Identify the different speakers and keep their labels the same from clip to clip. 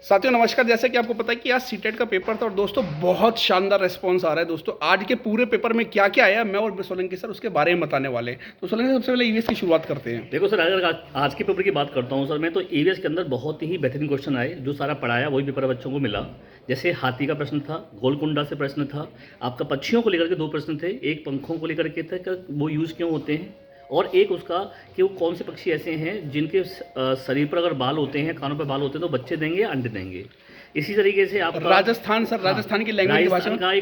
Speaker 1: साथियों नमस्कार। जैसे कि आपको पता है कि आज सीटेट का पेपर था और दोस्तों बहुत शानदार रिस्पांस आ रहा है। दोस्तों आज के पूरे पेपर में क्या क्या आया मैं और सोलंकी सर उसके बारे में बताने वाले हैं। तो सोलंकी सबसे पहले ईवीएस की शुरुआत करते हैं।
Speaker 2: देखो सर, अगर आज के पेपर की बात करता हूँ सर मैं, तो ईवीएस के अंदर बहुत ही बेहतरीन क्वेश्चन आए। जो सारा पढ़ाया वही पेपर बच्चों को मिला। जैसे हाथी का प्रश्न था, गोलकुंडा से प्रश्न था, आपका पक्षियों को लेकर के 2 प्रश्न थे, एक पंखों को लेकर के था कि वो यूज़ क्यों होते हैं, और एक उसका कि वो कौन से पक्षी ऐसे हैं जिनके शरीर पर अगर बाल होते हैं, कानों पर बाल होते हैं, तो बच्चे देंगे या अंडे देंगे। इसी तरीके से आपका
Speaker 1: राजस्थान सर,
Speaker 2: हाँ,
Speaker 1: राजस्थान की लैंग्वेज भाषा
Speaker 2: राजस्थान का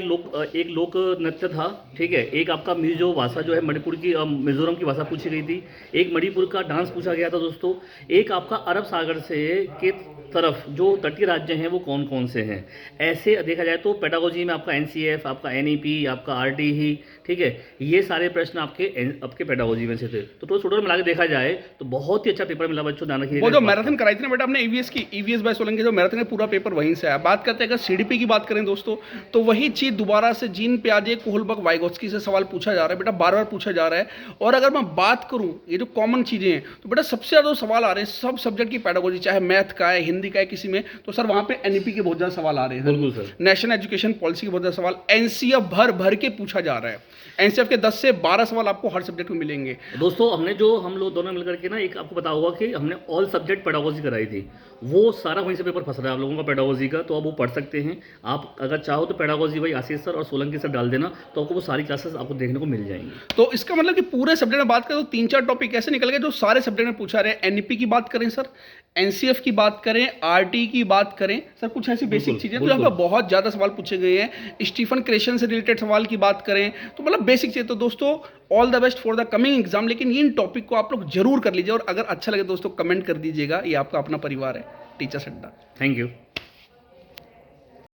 Speaker 2: एक लोक नृत्य था। ठीक है, एक आपका मिजो भाषा जो है मणिपुर की, मिजोरम की भाषा पूछी गई थी। एक मणिपुर का डांस पूछा गया था दोस्तों। एक आपका अरब सागर से के तरफ जो तटीय राज्य हैं वो कौन कौन से हैं। ऐसे देखा जाए तो पेडागोजी में आपका एनसीएफ, आपका एनईपी, आपका आरटीई, ठीक है, ये सारे प्रश्न आपके पेडागोजी में से थे। तो टोटल मिला के देखा जाए तो बहुत ही अच्छा पेपर मिला बच्चों, ध्यान रखिएगा।
Speaker 1: वो जो मैराथन कराई थी ना बेटा आपने ईवीएस की, ईवीएस बाय सोलंकी, जो मैराथन का पूरा पेपर वहीं से आया। बात करते हैं अगर सीडीपी की बात करें दोस्तों, तो वही चीज दोबारा से जीन पियाजे, कोहलबर्ग, वाइगोत्स्की से सवाल पूछा जा रहा है बेटा, बार बार पूछा जा रहा है। और अगर मैं बात करूं ये जो कॉमन चीजें हैं, तो बेटा सबसे ज्यादा सवाल आ रहे हैं सब सब्जेक्ट की पेडागोजी, चाहे मैथ का है, हिंदी का है, किसी में, तो सर वहां पे एनईपी के बहुत ज्यादा सवाल आ रहे हैं।
Speaker 2: बिल्कुल सर,
Speaker 1: नेशनल एजुकेशन पॉलिसी के बहुत ज्यादा सवाल एनसीएफ भर भर के पूछा जा रहा है। एनसीएफ के 10 से 12 सवाल आपको हर सब्जेक्ट में मिलेंगे।
Speaker 2: दोस्तों हम लोग दोनों मिलकर के ना, एक आपको पता होगा कि हमने ऑल सब्जेक्ट पेडागोजी कराई थी। वो सारा वहीं से पेपर फंस रहा है आप लोगों का पेडागोजी का, तो आप वो पढ़ सकते हैं। आप अगर चाहो तो पेडागोजी भाई आशीष सर और सोलंकी सर डाल देना, तो आपको वो सारी क्लासेस आपको देखने को मिल जाएंगी।
Speaker 1: तो इसका मतलब कि पूरे सब्जेक्ट में बात करें तो 3-4 टॉपिक ऐसे निकल गए जो सारे सब्जेक्ट में पूछा रहे हैं। एनईपी की बात करें सर, एनसीएफ की बात करें, आरटी की बात करें सर, कुछ ऐसी बेसिक चीजें तो यहाँ पर बहुत ज्यादा सवाल पूछे गए हैं। स्टीफन क्रेशन से रिलेटेड सवाल की बात करें तो मतलब बेसिक चीज। तो दोस्तों all the best for the coming exam, लेकिन इन टॉपिक को आप लोग जरूर कर लीजिए और अगर अच्छा लगे दोस्तों कमेंट कर दीजिएगा। ये आपका अपना परिवार है टीचर्स अड्डा।
Speaker 2: Thank you.